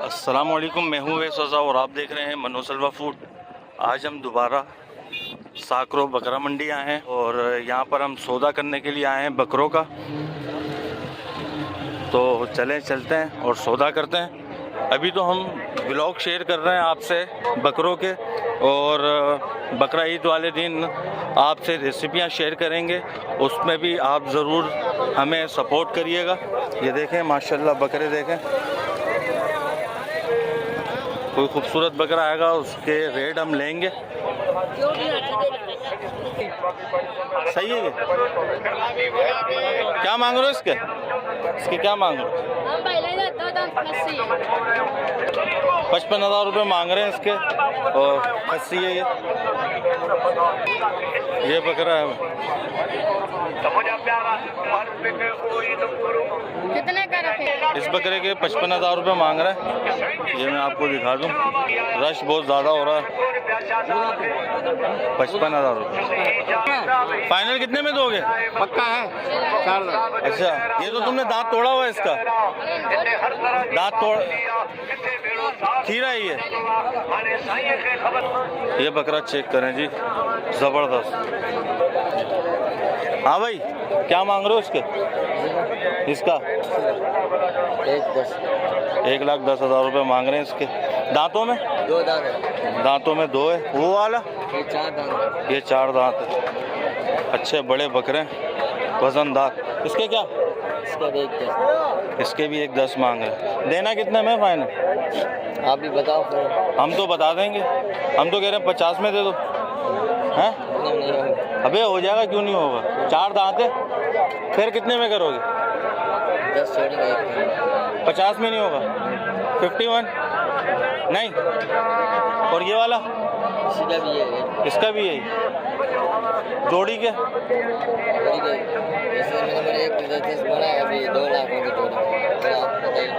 अस्सलामुअलैकुम, मैं हूँ वैसोज़ा और आप देख रहे हैं मनोसलवा फूड। आज हम दोबारा साकरो बकरा मंडी आए हैं और यहाँ पर हम सौदा करने के लिए आए हैं बकरों का। तो चलते हैं और सौदा करते हैं। अभी तो हम ब्लॉग शेयर कर रहे हैं आपसे बकरों के, और बकरा ईद वाले दिन आपसे रेसिपियाँ शेयर करेंगे, उसमें भी आप ज़रूर हमें सपोर्ट करिएगा। ये देखें माशाल्लाह बकरे देखें, कोई खूबसूरत बकरा आएगा उसके रेट हम लेंगे। सही है ये? क्या मांग रहे हो इसके क्या मांग रहे हो? 55,000 रुपये मांग रहे हैं इसके, और खस्सी है ये बकरा है। कितने का रखे? इस बकरे के 55,000 रुपये मांग रहे हैं। ये मैं आपको दिखा दूं, रश बहुत ज़्यादा हो रहा है। 55,000 रुपये फाइनल कितने में दोगे? पक्का है 4 लाख। अच्छा, ये तो तुमने दांत तोड़ा हुआ है इसका, दांत तोड़ खीरा है ये बकरा चेक करें जी, ज़बरदस्त। हाँ भाई, क्या मांग रहे हो इसका? 1,10,000 रुपये मांग रहे हैं इसके। दांतों में 2 दांत है। दांतों में 2 है। वो वाला ये 4 दांत। ये 4 दांत है। अच्छे बड़े बकरे हैं, वजनदार। इसके क्या? इसके भी 1,10 मांग रहे हैं। देना कितने में फाइनल? आप भी बताओ फिर। हम तो बता देंगे, हम तो कह रहे हैं 50 में दे दो। हैं? अबे हो जाएगा, क्यों नहीं होगा? 4 दांत है, फिर कितने में करोगे? 10 छोड़ेंगे। 50 में नहीं होगा? 51 नहीं? और ये वाला? इसका भी है। इसका भी यही जोड़ी के? जैसे मैंने एक 10 बड़ा है, अभी 2 लाख होगी जोड़ी। आप बताइए।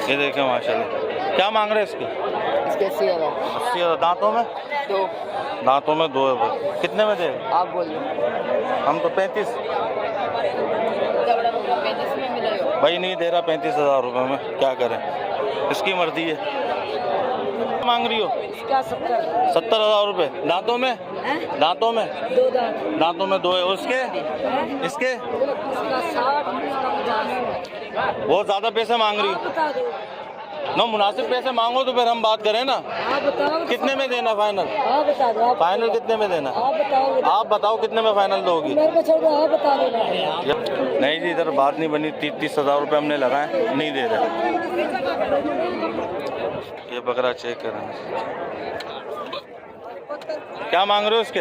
ये देखें माशाल्लाह, क्या मांग रहे हैं इसके? 80,000। दांतों में 2। दांतों में 2 है बस। कितने में दे? आप बोलिए। हम तो 35 भाई नहीं दे रहा। 35,000 रुपये में क्या करें, इसकी मर्जी है। मांग रही हो? 70,000 रुपये। दांतों में? दांतों में 2 दांत। दांतों में 2 है। उसके इसके बहुत ज़्यादा पैसे मांग रही हो ना। मुनासिब पैसे मांगो तो फिर हम बात करें ना। कितने में देना फाइनल? फाइनल कितने में देना? आप बताओ कितने में फाइनल दोगी? नहीं जी, इधर बात नहीं बनी। 30,000 रुपये हमने लगाए, नहीं दे रहे। ये बकरा चेक करें, क्या मांग रहे हो इसके?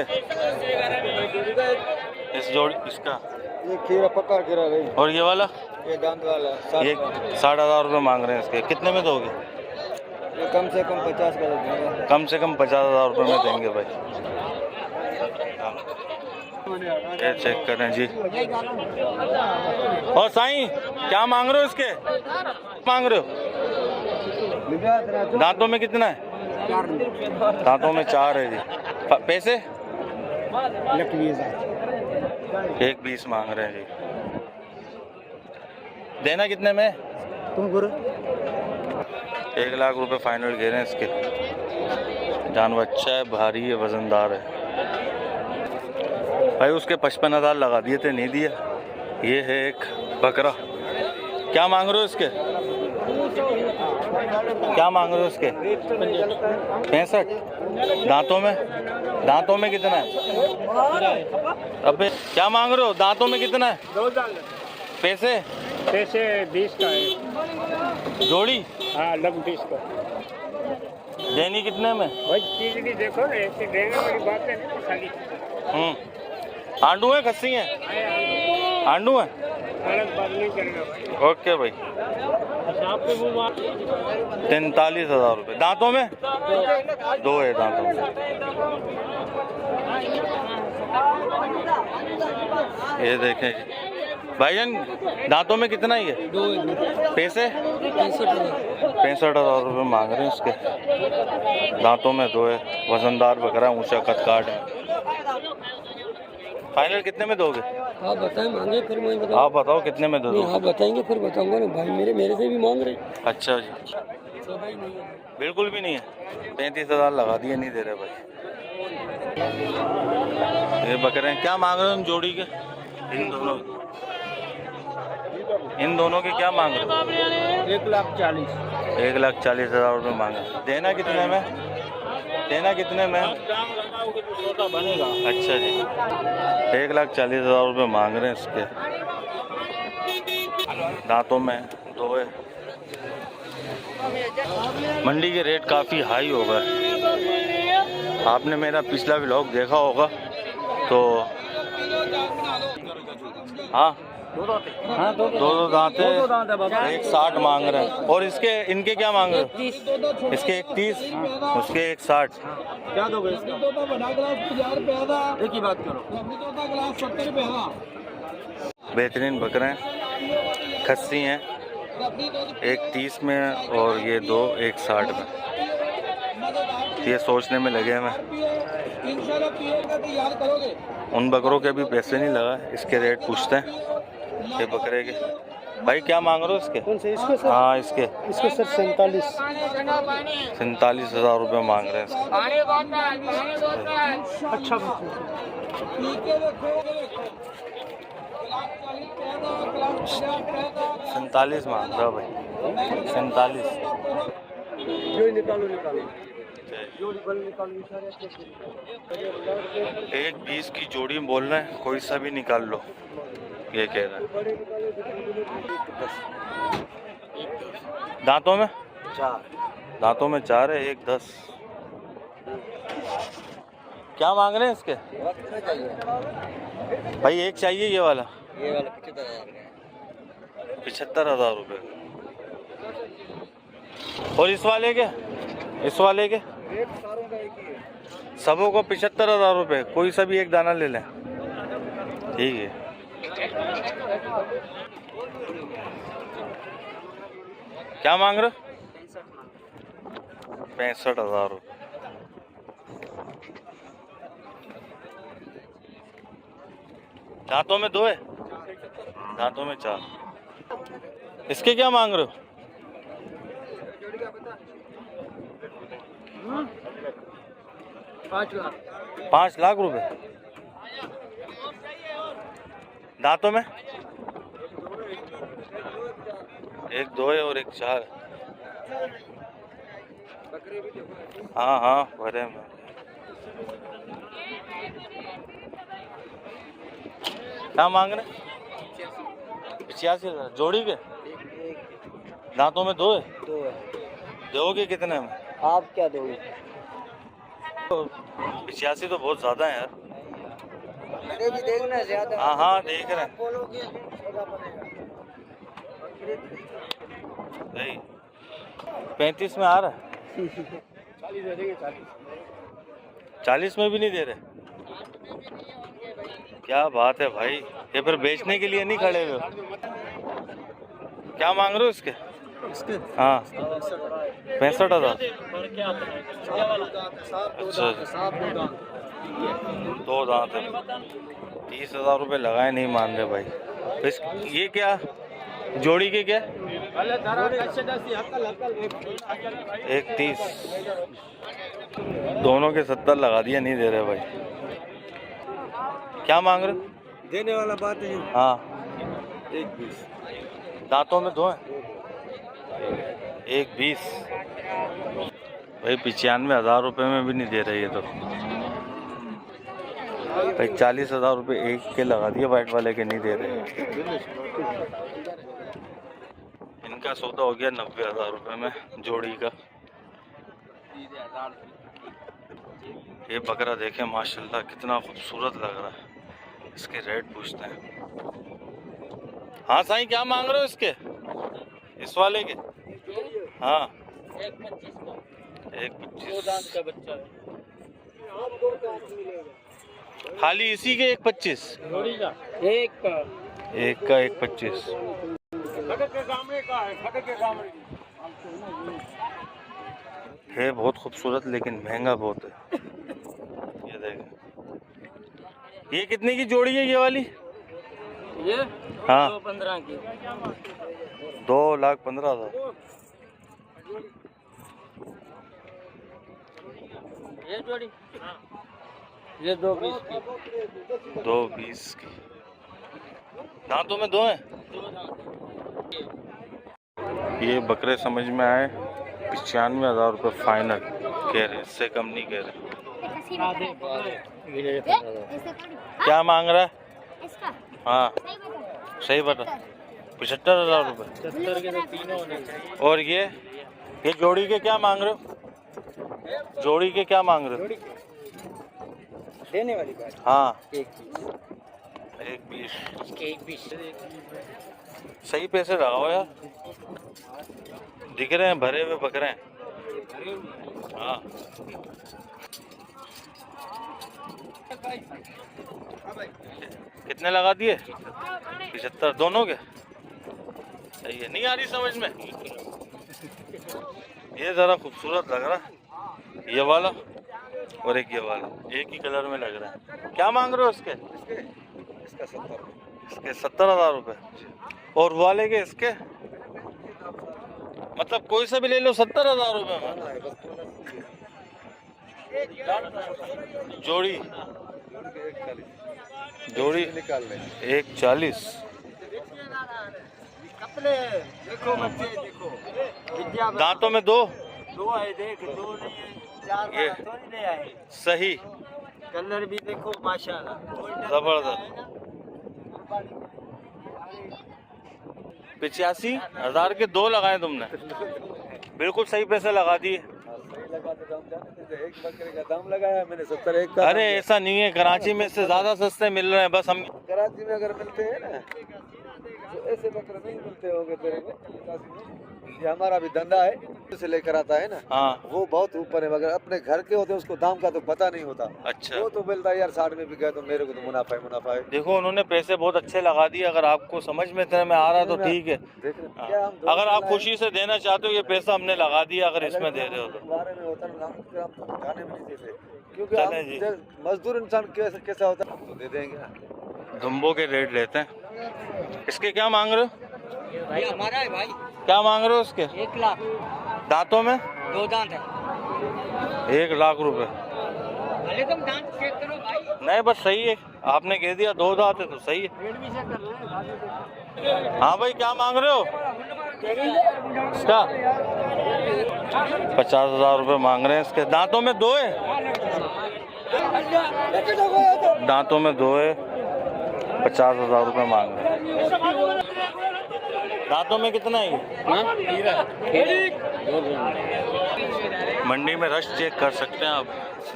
इस जोड़ी इसका ये खीरा पक्का खीरा भाई। और ये वाला? ये दांत वाला ये 60,000 रुपये मांग रहे हैं इसके। कितने में दोगे? ये कम से कम 50 का देंगे। कम से कम 50,000 रुपये में देंगे भाई। ये चेक करें जी। और साईं क्या मांग रहे हो इसके? मांग रहे हो? दांतों में कितना है? दांतों में 4 है जी। पैसे? 1,20 मांग रहे हैं जी। देना कितने में? तुम गुरु 1 लाख रुपए फाइनल घेरे हैं इसके। जानवर अच्छा है, भारी है, वजनदार है भाई। उसके 55,000 लगा दिए थे, नहीं दिया। ये है एक बकरा। क्या मांग रहे हो इसके? क्या मांग रहे हो इसके? 65। दांतों में कितना है? अबे क्या मांग रहे हो? दांतों में कितना है? 2 दांत। पैसे 20 का है जोड़ी? हाँ, लग 20 का। देनी कितने में? भाई चीज भी देखो ना, ऐसे देने वाली बात है ना खाली। आंडू है, खस्सी है? आंडू है। अलग बात नहीं करेगा भाई। ओके भाई। 43,000 रुपये। दांतों में 2 है। दांतों में ये देखें भाईजान, दांतों में कितना ही है? 2। पैसे 65,000 रुपये मांग रहे हैं इसके। दांतों में 2 है, वजनदार बकरा, ऊंचा कद काट है। फाइनल कितने में दोगे? आप बताएं, मांगे फिर मैं बताऊँ। आप बताओ कितने में दो नहीं, दोगे? आप बताएंगे फिर बताऊंगा ना भाई, मेरे से भी मांग रहे। अच्छा जी, बिल्कुल भी नहीं है। 35,000 लगा दिए, नहीं दे रहे भाई। ये बकरे हैं, क्या मांग रहे हो हम जोड़ी के? इन दोनों के क्या मांग रहे हो? 1,40,000। 1,40,000 रुपये मांगे। देना कितने में? देना कितने में? बनेगा। अच्छा जी, 1,40,000 रुपये मांग रहे हैं इसके। दांतों में दो है। मंडी के रेट काफ़ी हाई हो गए। आपने मेरा पिछला व्लॉग देखा होगा तो हाँ दो दांत है, 1,60 मांग रहे हैं। और इसके इनके क्या मांग रहे हो? इसके 31, उसके 1,60। क्या दोगे इसका? एक ही बात करो। बेहतरीन बकरे हैं, खस्सी हैं, 1,30 में और ये दो 1,60 में। ये सोचने में लगे हैं। उन बकरों के भी पैसे नहीं लगा, इसके रेट पूछते हैं। ये बकरे के भाई क्या मांग रहे हो इसके? कौन से? इसके सर? हाँ इसके सर 47,000 रुपये मांग रहे हैं इसके। अच्छा 47 मांग रहा भाई, 47। निकालो 1,20 की जोड़ी बोल रहे हैं, कोई सा भी निकाल लो, ये कह रहा है। दांतों में 4 है, 1,10। क्या मांग रहे हैं इसके भाई? एक चाहिए ये वाला 75,000 रुपये। और इस वाले के सबों को 75,000 रुपये। कोई सा भी एक दाना ले लें, ठीक है। क्या मांग रहे हो? 65,000 रुपये। दांतों में 2 है, दांतों में 4। इसके क्या मांग रहे हो? 5 लाख रुपए। दांतों में 1 2 है और 1 4। हाँ भरे में। क्या मांग रहे? 85,000 जोड़ी के। दांतों में 2 है। दोगे कितने में? आप क्या दोगे? 85 तो बहुत ज्यादा है यार। मेरे भी देखना ज्यादा। हाँ देख रहे हैं। 35 में आ रहा है। 40 में भी नहीं दे रहे। क्या बात है भाई, ये फिर बेचने के लिए नहीं खड़े हुए? क्या मांग रहे हो इसके? हाँ 65,000। अच्छा 2 दांत है। 30,000 रुपये लगाए, नहीं मान रहे भाई। तो ये क्या जोड़ी के क्या? 1,30। दोनों के 70 लगा दिया, नहीं दे रहे भाई। क्या मांग रहे? देने वाला बात है। हाँ 1,20। दांतों में 2 है। 1,20 भाई। 95,000 रुपये में भी नहीं दे रहे ये तो भाई। 40,000 रुपये एक के लगा दिए वाइट वाले के, नहीं दे रहे। इनका सौदा हो गया 90,000 रुपये में जोड़ी का। ये बकरा देखें माशाल्लाह कितना खूबसूरत लग रहा है। इसके रेट पूछते हैं। हाँ साईं क्या मांग रहे हो इसके? इस वाले के? हाँ 1,25 खाली इसी के 1,25। एक का 1,25 है। बहुत खूबसूरत लेकिन महंगा बहुत है। ये देखें ये कितने की जोड़ी है ये वाली? ये हाँ 215 की। 2,15,000। ये जोड़ी ये 220 की। 220 की। दांतों में 2 हैं। ये बकरे समझ में आए 95,000 रुपये फाइनल कह रहे, इससे कम नहीं कह रहे। क्या मांग रहा है? इसका हाँ सही बता। 75,000 रुपये। 70 के तो तीनों होने चाहिए। और ये जोड़ी के क्या मांग रहे हो? जोड़ी के क्या मांग रहे हो? देने वाली बात। हाँ एक 1,20। एक 20 सही पैसे लगाओ यार, दिख रहे हैं भरे हुए बकरे हैं। हाँ कितने लगा दिए? 75 दोनों के। सही है, नहीं आ रही समझ में। ये जरा खूबसूरत लग रहा है ये वाला, और एक ये वाला एक ही कलर में लग रहा है। क्या मांग रहे हो इसके? इसके 70,000 रुपये। और वाले के इसके मतलब कोई सा भी ले लो 70,000 रुपये में। जोड़ी 1,40। देखो बच्चे देखो विद्या दांतों में 2 है। देख 2 नहीं है 4 ये थोड़ी ले आए। सही कलर भी देखो माशाल्लाह जबरदस्त। 85,000 के 2 लगाए तुमने, बिल्कुल सही पैसे लगा दिए। एक बकरे का दाम लगाया मैंने 70 एक का। अरे ऐसा नहीं है, कराची में इससे ज्यादा सस्ते मिल रहे हैं। बस हम कराची में अगर मिलते हैं ना तो ऐसे बकरे नहीं मिलते होंगे तेरे को कराची में। ये हमारा भी धंधा है से लेकर आता है ना, हाँ वो बहुत ऊपर है, मगर अपने घर के होते हैं उसको दाम का तो पता नहीं होता। अच्छा वो तो मिलता है यार 60 में भी गया तो मेरे को तो मुनाफा है। देखो उन्होंने पैसे बहुत अच्छे लगा दिए। अगर आपको समझ में इतने में आ रहा है तो ठीक है। देख हाँ। क्या हम अगर आप खुशी से देना चाहते हो ये पैसा हमने लगा दिया, अगर इसमें दे रहे हो तो बारे में होता ना फिर हम तो खाने में नहीं देते, क्योंकि चलें जी। हम मजदूर इंसान कैसा होता है तो दे देंगे ना। दुम्बो के रेट लेते हैं। इसके क्या मांग रहे हो? भाई हमारा है भाई। क्या मांग रहे हो इसके? 1 लाख। दांतों में 2 दांत है। 1,00,000 रुपए। पहले तुम दांत चेक करो भाई। नहीं बस सही है, आपने कह दिया 2 दांत है तो सही है। रेट भी चेक कर ले। हाँ भाई क्या मांग रहे हो इसका? 50,000 रुपये मांग रहे हैं इसके। दांतों में 2 है। दांतों में 2 है। 50,000 रुपये मांग रहे हैं। दांतों में कितना है? मंडी में रश चेक कर सकते हैं आप।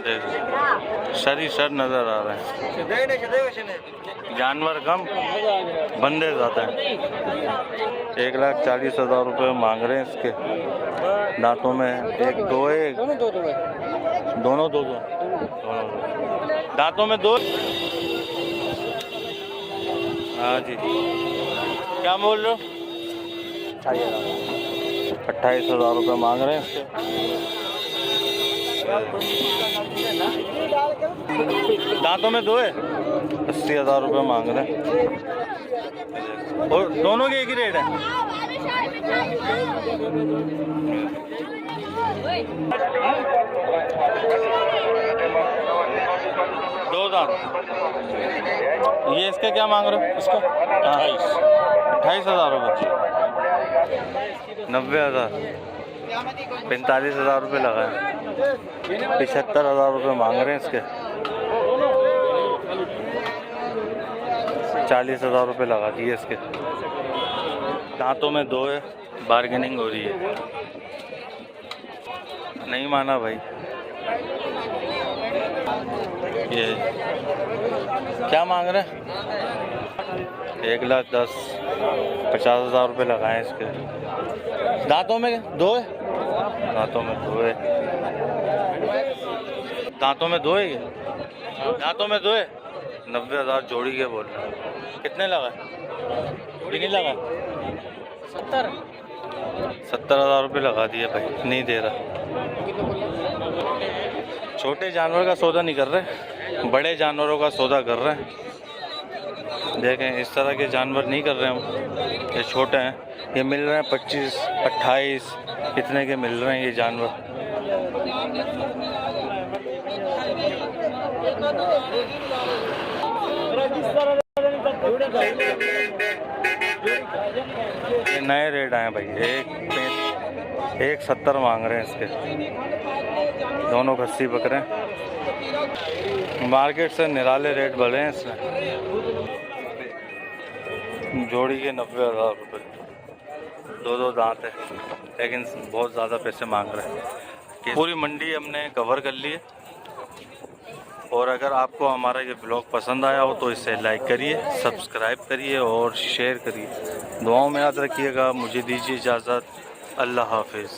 देखो सर ही सर नजर आ रहे हैं। जानवर कम बंदे ज़्यादा हैं। 1,40,000 रुपये मांग रहे हैं इसके। दांतों में 1-2 है। दोनों 2 दांतों में 2। हाँ जी क्या बोल रहे हो? 28,000 रुपये मांग रहे हैं इसके। दांतों में 2 है। 80,000 रुपये मांग रहे हैं। और दोनों के एक ही रेट है। दो दांत। ये इसका क्या मांग रहे हो? इसका 28,000 रुपये। 90,000। 45,000 रुपये लगाए। 75,000 रुपये मांग रहे हैं इसके। 40,000 रुपये लगा दिए इसके। दांतों में 2 है। बार्गेनिंग हो रही है। नहीं माना भाई। ये क्या मांग रहे हैं? 1,10,000। 50,000 रुपये लगाए इसके। दांतों में 2 है। दांतों में 2 है। दांतों में 2 है। ये दांतों में 2 है। 90,000 जोड़ी के बोल रहे हैं। कितने लगा? नहीं लगा। 70,000 रुपये लगा दिए भाई, नहीं दे रहा। छोटे जानवर का सौदा नहीं कर रहे, बड़े जानवरों का सौदा कर रहे हैं। देखें इस तरह के जानवर नहीं कर रहे हम, ये छोटे हैं। ये मिल रहे हैं 25, 28 इतने के मिल रहे हैं ये जानवर। ये नए रेट आए भाई, 170 मांग रहे हैं इसके। दोनों खस्सी बकरे मार्केट से निराले रेट बढ़े हैं इसमें। जोड़ी के 90,000 रुपये, 2 दांत है, लेकिन बहुत ज़्यादा पैसे मांग रहे हैं। पूरी मंडी हमने कवर कर ली है। और अगर आपको हमारा ये ब्लॉग पसंद आया हो तो इसे लाइक करिए, सब्सक्राइब करिए और शेयर करिए। दुआओं में याद रखिएगा। मुझे दीजिए इजाज़त। अल्लाह हाफिज़।